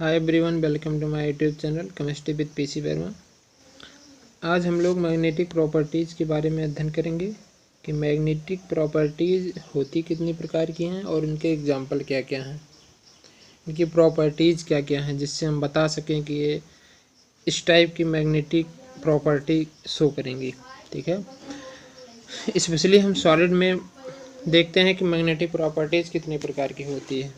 Hi everyone, welcome to my YouTube channel chemistry with PC Verma. आज हम लोग magnetic properties के बारे में अध्ययन करेंगे कि मैग्नेटिक प्रॉपर्टीज़ होती कितनी प्रकार की हैं और उनके एग्जांपल क्या क्या हैं, इनकी प्रॉपर्टीज़ क्या क्या हैं, जिससे हम बता सकें कि ये इस टाइप की मैग्नेटिक प्रॉपर्टी शो करेंगी। ठीक है, स्पेशली हम सॉलिड में देखते हैं कि मैग्नेटिक प्रॉपर्टीज़ कितने प्रकार की होती है।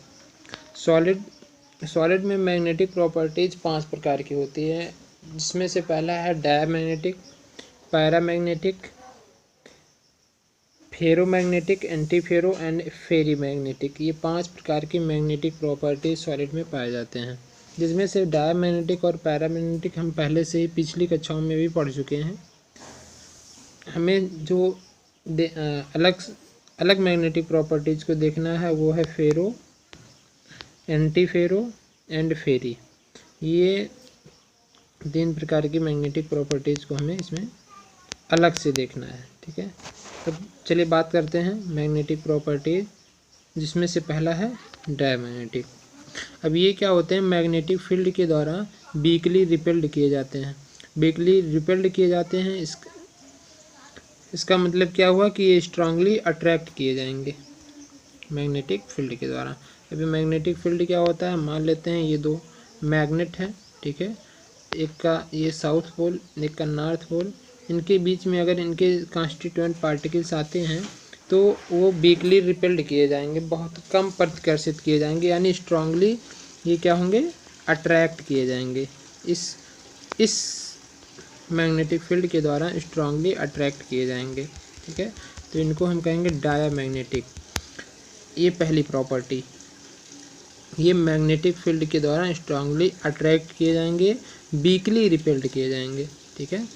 सॉलिड में मैग्नेटिक प्रॉपर्टीज़ 5 प्रकार की होती है, जिसमें से पहला है डायमैग्नेटिक, पैरामैग्नेटिक, फेरोमैग्नेटिक, एंटीफेरो एंड फेरीमैग्नेटिक। ये 5 प्रकार की मैग्नेटिक प्रॉपर्टीज सॉलिड में पाए जाते हैं, जिसमें से डायमैग्नेटिक और पैरामैग्नेटिक हम पहले से ही पिछली कक्षाओं में भी पढ़ चुके हैं। हमें जो अलग मैग्नेटिक प्रॉपर्टीज़ को देखना है वो है फेरो, एंटीफेरो एंड फेरी। ये 3 प्रकार की मैग्नेटिक प्रॉपर्टीज़ को हमें इसमें अलग से देखना है। ठीक है, तो चलिए बात करते हैं मैग्नेटिक प्रॉपर्टीज, जिसमें से पहला है डायमैग्नेटिक। अब ये क्या होते हैं, मैग्नेटिक फील्ड के द्वारा वीकली रिपेल्ड किए जाते हैं। वीकली रिपेल्ड किए जाते हैं, इसका मतलब क्या हुआ कि ये स्ट्रांगली अट्रैक्ट किए जाएंगे मैग्नेटिक फील्ड के द्वारा। अभी मैग्नेटिक फील्ड क्या होता है, मान लेते हैं ये 2 मैग्नेट हैं। ठीक है, एक का ये साउथ पोल, एक का नॉर्थ पोल। इनके बीच में अगर इनके कॉन्स्टिट्यूएंट पार्टिकल्स आते हैं तो वो वीकली रिपेल्ड किए जाएंगे, बहुत कम प्रतिकर्षित किए जाएंगे, यानी स्ट्रांगली ये क्या होंगे, अट्रैक्ट किए जाएंगे। इस मैग्नेटिक फील्ड के द्वारा स्ट्रांगली अट्रैक्ट किए जाएंगे। ठीक है, तो इनको हम कहेंगे डायमैग्नेटिक। ये पहली प्रॉपर्टी, ये मैग्नेटिक फील्ड के द्वारा स्ट्रांगली अट्रैक्ट किए जाएंगे, वीकली रिपेल्ड किए जाएंगे। ठीक है,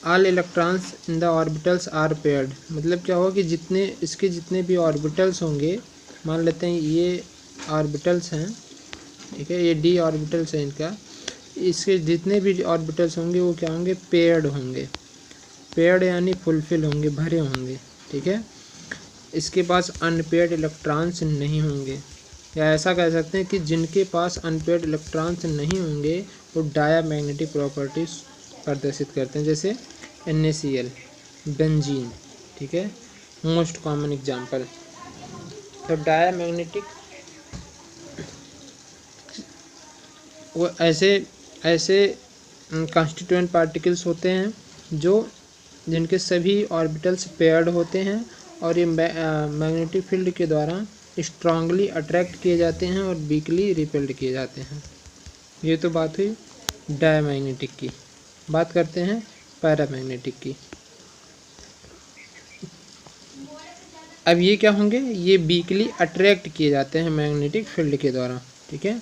all electrons in the orbitals are paired. मतलब क्या होगा कि जितने भी ऑर्बिटल्स होंगे, मान लेते हैं ये ऑर्बिटल्स हैं। ठीक है, ये डी ऑर्बिटल्स हैं इनका, इसके जितने भी ऑर्बिटल्स होंगे वो क्या होंगे, पेयर्ड होंगे। पेयर्ड यानी फुलफिल होंगे, भरे होंगे। ठीक है, इसके पास अनपेयर्ड इलेक्ट्रॉन्स नहीं होंगे, या ऐसा कह सकते हैं कि जिनके पास अनपेयर्ड इलेक्ट्रॉन्स नहीं होंगे वो डायमैग्नेटिक प्रॉपर्टीज प्रदर्शित करते हैं, जैसे NaCl, बेंजीन। ठीक है, मोस्ट कॉमन एग्जांपल। तो डायमैग्नेटिक वो ऐसे कॉन्स्टिट्यूएंट पार्टिकल्स होते हैं जिनके सभी ऑर्बिटल्स पेयर्ड होते हैं और ये मैग्नेटिक फील्ड के द्वारा स्ट्रांगली अट्रैक्ट किए जाते हैं और वीकली रिपेल्ड किए जाते हैं। ये तो बात हुई डायमैग्नेटिक की। बात करते हैं पैरामैग्नेटिक की। अब ये क्या होंगे, ये वीकली अट्रैक्ट किए जाते हैं मैग्नेटिक फील्ड के द्वारा। ठीक है,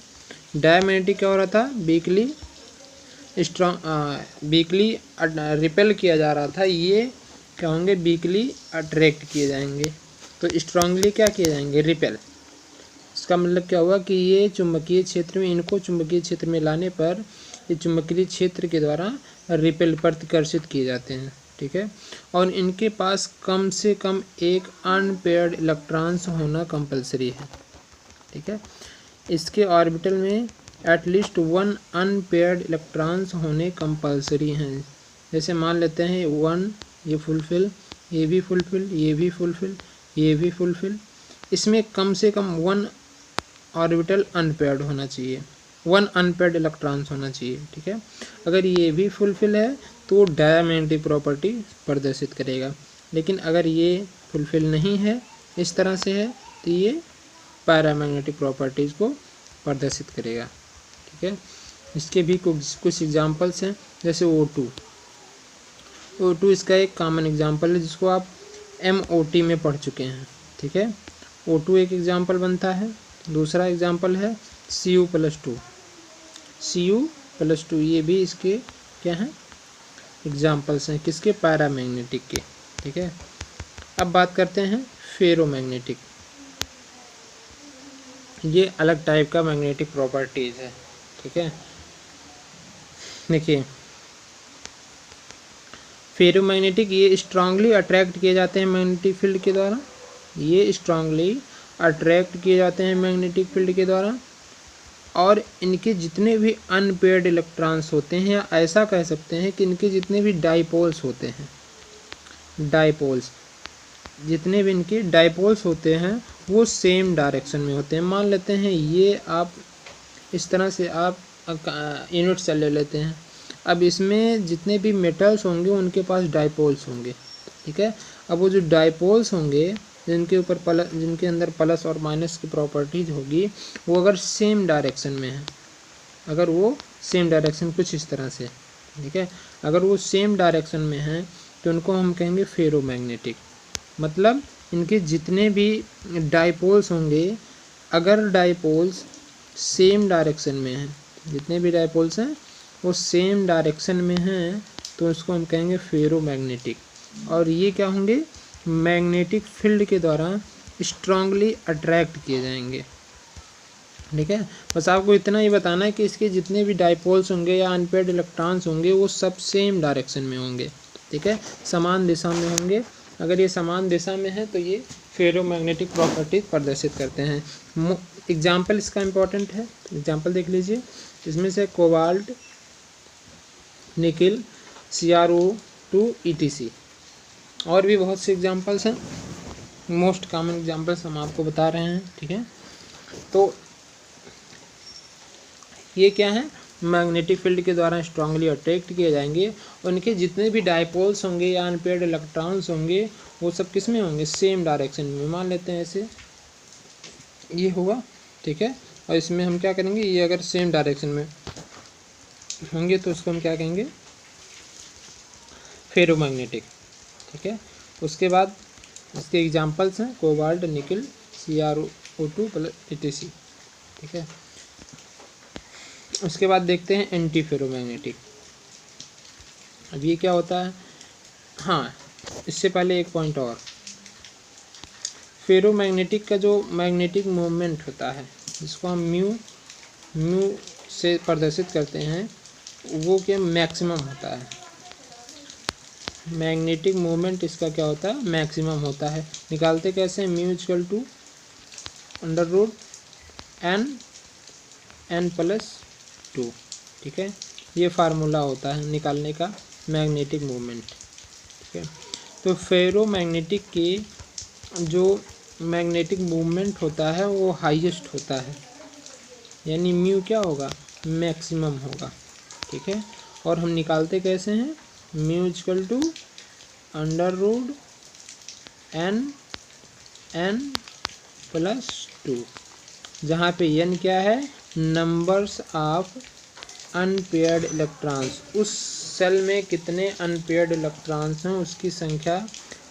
डायमैग्नेटिक क्या हो रहा था, वीकली रिपेल किया जा रहा था, ये क्या होंगे, वीकली अट्रैक्ट किए जाएंगे, तो स्ट्रांगली क्या किए जाएंगे, रिपेल। इसका मतलब क्या हुआ कि ये चुंबकीय क्षेत्र में, इनको चुंबकीय क्षेत्र में लाने पर ये चुंबकीय क्षेत्र के द्वारा रिपेल प्रतिकर्षित किए जाते हैं। ठीक है, और इनके पास कम से कम एक अनपेयर्ड इलेक्ट्रॉन्स होना कंपलसरी है। ठीक है, इसके ऑर्बिटल में एटलीस्ट 1 अनपेयर्ड इलेक्ट्रॉन्स होने कंपलसरी हैं। जैसे मान लेते हैं 1, ये फुलफिल, ये भी फुलफिल, ये भी फुलफिल, ये भी फुलफिल। इसमें कम से कम 1 ऑर्बिटल अनपेयर्ड होना चाहिए, 1 अनपेयर्ड इलेक्ट्रॉन्स होना चाहिए। ठीक है, अगर ये भी फुलफिल है तो डायमैग्नेटिक प्रॉपर्टी प्रदर्शित करेगा, लेकिन अगर ये फुलफिल नहीं है, इस तरह से है, तो ये पैरामैग्नेटिक प्रॉपर्टीज़ को प्रदर्शित करेगा। ठीक है, इसके भी कुछ एग्जांपल्स हैं, जैसे O2 इसका एक कॉमन एग्जांपल है, जिसको आप MOT में पढ़ चुके हैं। ठीक है, O2 एक एग्जांपल बनता है। दूसरा एग्जांपल है Cu+2। Cu+2 ये भी इसके क्या हैं, एग्जांपल्स हैं, किसके, पैरामैग्नेटिक के। ठीक है, अब बात करते हैं फेरोमैग्नेटिक। ये अलग टाइप का मैग्नेटिक प्रॉपर्टीज़ है। ठीक है, देखिए फेरोमैग्नेटिक, ये स्ट्रांगली अट्रैक्ट किए जाते हैं मैग्नेटिक फील्ड के द्वारा, ये स्ट्रांगली अट्रैक्ट किए जाते हैं मैग्नेटिक फील्ड के द्वारा, और इनके जितने भी अनपेयर्ड इलेक्ट्रॉन्स होते हैं, या ऐसा कह सकते हैं कि इनके जितने भी डाइपोल्स होते हैं, डाइपोल्स, जितने भी इनके डाइपोल्स होते हैं वो सेम डायरेक्शन में होते हैं। मान लेते हैं ये आप इस तरह से आप यूनिट सेल ले लेते हैं। अब इसमें जितने भी मेटल्स होंगे उनके पास डाइपोल्स होंगे, ठीक है। अब वो जो डाइपोल्स होंगे जिनके अंदर प्लस और माइनस की प्रॉपर्टीज होगी, वो अगर सेम डायरेक्शन में है, अगर वो सेम डायरेक्शन कुछ इस तरह से, ठीक है, अगर वो सेम डायरेक्शन में है तो उनको हम कहेंगे फेरोमैग्नेटिक। मतलब इनके जितने भी डाइपोल्स होंगे, अगर डाइपोल्स सेम डायरेक्शन में हैं, जितने भी डाइपोल्स हैं वो सेम डायरेक्शन में हैं, तो इसको हम कहेंगे फेरोमैग्नेटिक। और ये क्या होंगे, मैग्नेटिक फील्ड के द्वारा स्ट्रांगली अट्रैक्ट किए जाएंगे, ठीक है। बस आपको इतना ही बताना है कि इसके जितने भी डाइपोल्स होंगे या अनपेयर्ड इलेक्ट्रॉन्स होंगे वो सब सेम डायरेक्शन में होंगे, ठीक है, समान दिशा में होंगे। अगर ये समान दिशा में है तो ये फेरोमैग्नेटिक प्रॉपर्टीज प्रदर्शित करते हैं। एग्जाम्पल इसका इम्पोर्टेंट है, एग्जाम्पल देख लीजिए। इसमें से कोबाल्ट, निकिल, CrO2 ETC, और भी बहुत से एग्जाम्पल्स हैं। मोस्ट कॉमन एग्जाम्पल्स हम आपको बता रहे हैं, ठीक है। तो ये क्या है, मैग्नेटिक फील्ड के द्वारा स्ट्रांगली अट्रैक्ट किए जाएंगे। उनके जितने भी डाइपोल्स होंगे या अनपेयर्ड इलेक्ट्रॉन्स होंगे वो सब किस में होंगे, सेम डायरेक्शन में। मान लेते हैं ऐसे ये हुआ, ठीक है, और इसमें हम क्या करेंगे, ये अगर सेम डायरेक्शन में होंगे तो उसको हम क्या कहेंगे, फेरोमैग्नेटिक, ठीक है। उसके बाद इसके एग्जांपल्स हैं कोबाल्ट, निकिल, CrO2 ETC, ठीक है। उसके बाद देखते हैं एंटी फेरोमैग्नेटिक। अब ये क्या होता है, हाँ इससे पहले एक पॉइंट और, फेरोमैग्नेटिक का जो मैग्नेटिक मूवमेंट होता है जिसको हम म्यू से प्रदर्शित करते हैं, वो क्या मैक्सिमम होता है। मैग्नेटिक मूवमेंट इसका क्या होता है, मैक्सिमम होता है। निकालते कैसे, μ √n n+2, ठीक है। ये फार्मूला होता है निकालने का मैग्नेटिक मूवमेंट, ठीक है। तो फेरोमैग्नेटिक के जो मैग्नेटिक मूवमेंट होता है वो हाईएस्ट होता है, यानी म्यू क्या होगा, मैक्सिमम होगा, ठीक है। और हम निकालते कैसे हैं, μ √n n+2, जहाँ पे n क्या है, नंबर्स ऑफ अनपेयर्ड इलेक्ट्रॉन्स, उस सेल में कितने अनपेयर्ड इलेक्ट्रॉन्स हैं उसकी संख्या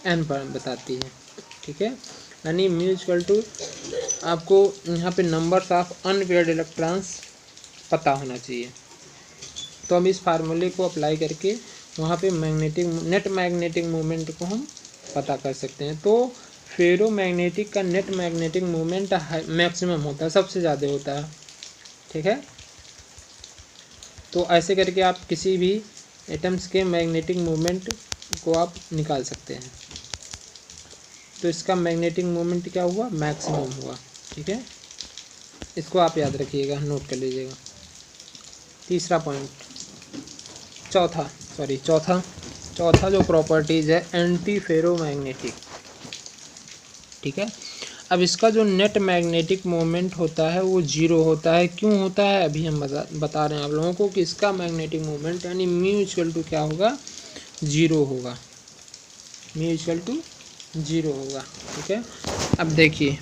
n पर बताती है, ठीक है। यानी μ आपको यहाँ पे नंबर्स ऑफ अनपेयर्ड इलेक्ट्रॉन्स पता होना चाहिए। तो हम इस फार्मूले को अप्लाई करके वहाँ पे नेट मैग्नेटिक मूवमेंट को हम पता कर सकते हैं। तो फेरोमैग्नेटिक का नेट मैग्नेटिक मूवमेंट मैक्सिमम होता है, सबसे ज़्यादा होता है, ठीक है। तो ऐसे करके आप किसी भी एटम्स के मैग्नेटिक मूवमेंट को आप निकाल सकते हैं। तो इसका मैग्नेटिक मूवमेंट क्या हुआ, मैक्सिमम हुआ, ठीक है। इसको आप याद रखिएगा, नोट कर लीजिएगा। तीसरा पॉइंट, चौथा जो प्रॉपर्टीज़ है एंटी फेरोमैग्नेटिक, ठीक है। अब इसका जो नेट मैग्नेटिक मोमेंट होता है वो जीरो होता है। क्यों होता है, अभी हम बता रहे हैं आप लोगों को कि इसका मैग्नेटिक मोमेंट यानी μ क्या होगा, जीरो होगा, μ जीरो होगा, ठीक है। अब देखिए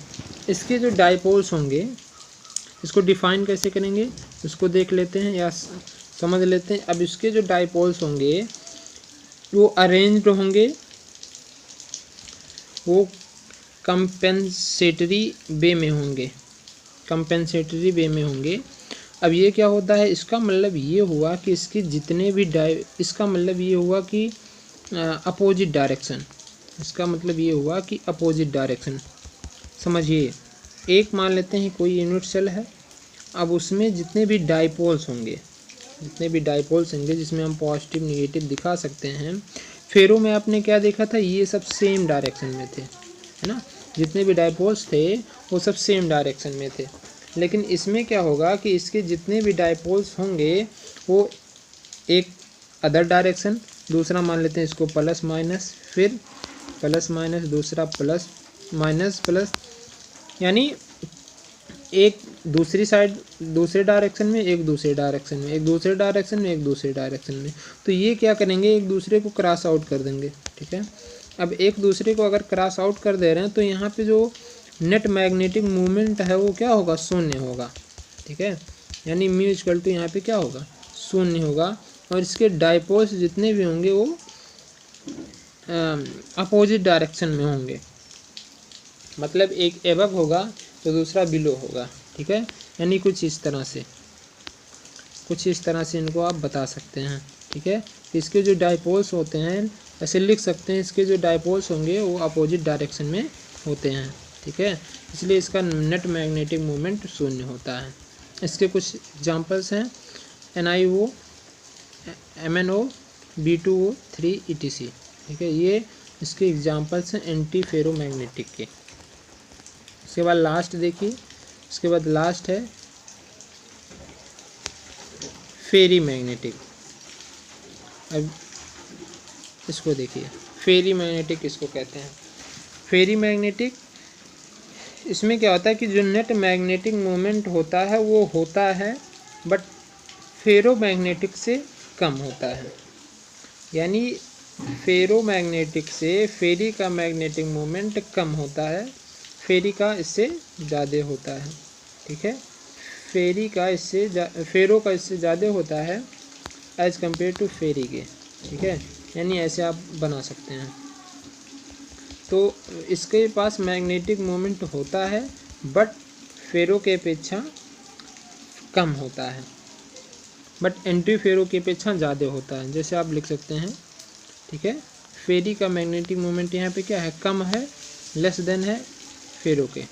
इसके जो डाइपोल्स होंगे इसको डिफाइन कैसे करेंगे, उसको देख लेते हैं या समझ लेते हैं। अब इसके जो डाइपोल्स होंगे वो अरेंज्ड होंगे, वो कंपेंसेटरी वे में होंगे, अब ये क्या होता है, इसका मतलब ये हुआ कि इसके जितने भी इसका मतलब ये हुआ कि अपोजिट डायरेक्शन, इसका मतलब ये हुआ कि अपोजिट डायरेक्शन। समझिए, एक मान लेते हैं कोई यूनिट सेल है, अब उसमें जितने भी डाइपोल्स होंगे जिसमें हम पॉजिटिव निगेटिव दिखा सकते हैं, फेरो में आपने क्या देखा था, ये सब सेम डायरेक्शन में थे, है ना। जितने भी डाइपोल्स थे वो सब सेम डायरेक्शन में थे। लेकिन इसमें क्या होगा कि इसके जितने भी डायपोल्स होंगे वो एक अदर डायरेक्शन, दूसरा मान लेते हैं इसको प्लस माइनस, फिर प्लस माइनस, दूसरा प्लस माइनस प्लस, यानी एक दूसरी साइड दूसरे डायरेक्शन में, एक दूसरे डायरेक्शन में, एक दूसरे डायरेक्शन में, एक दूसरे डायरेक्शन में। तो ये क्या करेंगे, एक दूसरे को क्रॉस आउट कर देंगे। ठीक है, अब एक दूसरे को अगर क्रॉस आउट कर दे रहे हैं तो यहाँ पे जो नेट मैग्नेटिक मूवमेंट है वो क्या होगा, शून्य होगा। ठीक है, यानी म्यू इक्वल टू यहाँ पे क्या होगा, शून्य होगा। और इसके डायपोल्स जितने भी होंगे वो अपोजिट डायरेक्शन में होंगे, मतलब एक एबव होगा तो दूसरा बिलो होगा। ठीक है, यानी कुछ इस तरह से इनको आप बता सकते हैं। ठीक है, इसके जो डायपोल्स होते हैं ऐसे लिख सकते हैं, इसके जो डायपोल्स होंगे वो अपोजिट डायरेक्शन में होते हैं। ठीक है, इसलिए इसका नेट मैग्नेटिक मोमेंट शून्य होता है। इसके कुछ एग्जांपल्स हैं NiO, MnO, B2O, 3 etc। ठीक है, ये इसके एग्जांपल्स हैं एंटी फेरोमैग्नेटिक के। इसके बाद लास्ट देखिए, इसके बाद लास्ट है फेरी मैग्नेटिक। अब इसको देखिए, फेरी मैग्नेटिक किसको कहते हैं। फेरी मैग्नेटिक, इसमें क्या होता है कि जो नेट मैग्नेटिक मोमेंट होता है वो होता है बट फेरोमैग्नेटिक से कम होता है। यानी फेरोमैग्नेटिक से फेरी का मैग्नेटिक मोमेंट कम होता है, फेरी का इससे ज़्यादा होता है। ठीक है, फेरो का इससे ज़्यादा होता है एज कम्पेयर टू फेरी के। ठीक है, यानी ऐसे आप बना सकते हैं। तो इसके पास मैग्नेटिक मोमेंट होता है बट फेरो के अपेक्षा कम होता है, बट एंटी फेरो की अपेक्षा ज़्यादा होता है। जैसे आप लिख सकते हैं। ठीक है, फेरी का मैग्नेटिक मोमेंट यहाँ पे क्या है, कम है, लेस देन है फेरो के।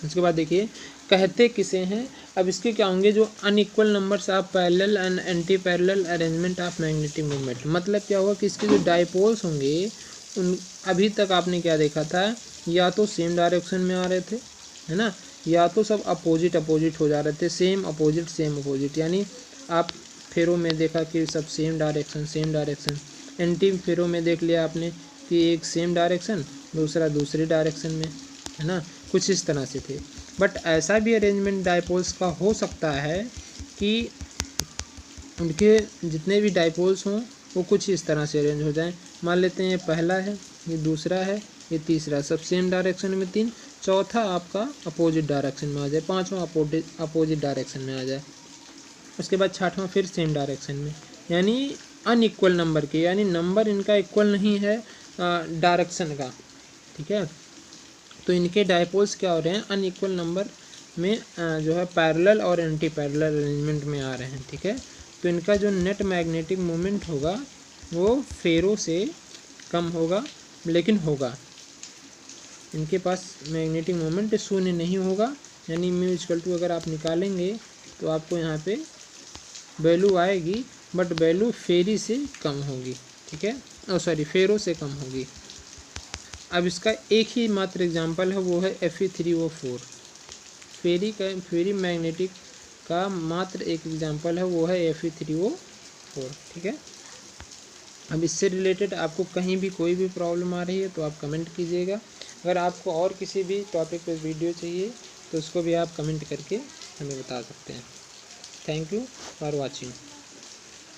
उसके बाद देखिए कहते किसे हैं। अब इसके क्या होंगे, जो unequal numbers of parallel and anti parallel arrangement of magnetic moment. मतलब क्या होगा कि इसके जो डायपोल्स होंगे उन अभी तक आपने क्या देखा था, या तो सेम डायरेक्शन में आ रहे थे, है ना, या तो सब अपोजिट हो जा रहे थे, सेम अपोजिट। यानी आप फेरो में देखा कि सब सेम डायरेक्शन। एंटी फेरो में देख लिया आपने कि एक सेम डायरेक्शन, दूसरा दूसरी डायरेक्शन में, है ना, कुछ इस तरह से थे। बट ऐसा भी अरेंजमेंट डायपोल्स का हो सकता है कि उनके जितने भी डायपोल्स हों वो कुछ इस तरह से अरेंज हो जाएं। मान लेते हैं ये पहला है, ये दूसरा है, ये तीसरा, सब सेम डायरेक्शन में 3, चौथा आपका अपोजिट डायरेक्शन में आ जाए, पांचवा अपोजिट डायरेक्शन में आ जाए, उसके बाद छठवां फिर सेम डायरेक्शन में। यानी अनइक्वल नंबर के, यानी नंबर इनका इक्वल नहीं है डायरेक्शन का। ठीक है, तो इनके डायपोल्स क्या हो रहे हैं, अनइक्वल नंबर में जो है पैरेलल और एंटी पैरेलल अरेंजमेंट में आ रहे हैं। ठीक है, तो इनका जो नेट मैग्नेटिक मोमेंट होगा वो फेरो से कम होगा, लेकिन होगा। इनके पास मैग्नेटिक मोमेंट शून्य नहीं होगा। यानी म्यू इक्वल टू अगर आप निकालेंगे तो आपको यहाँ पे वैल्यू आएगी, बट वैल्यू फेरी से कम होगी। ठीक है, फेरो से कम होगी। अब इसका एक ही मात्र एग्जांपल है, वो है Fe3O4। फेरी मैग्नेटिक का मात्र एक एग्जांपल है, वो है Fe3O4। ठीक है, अब इससे रिलेटेड आपको कहीं भी कोई भी प्रॉब्लम आ रही है तो आप कमेंट कीजिएगा। अगर आपको और किसी भी टॉपिक पर वीडियो चाहिए तो उसको भी आप कमेंट करके हमें बता सकते हैं। Thank you for watching.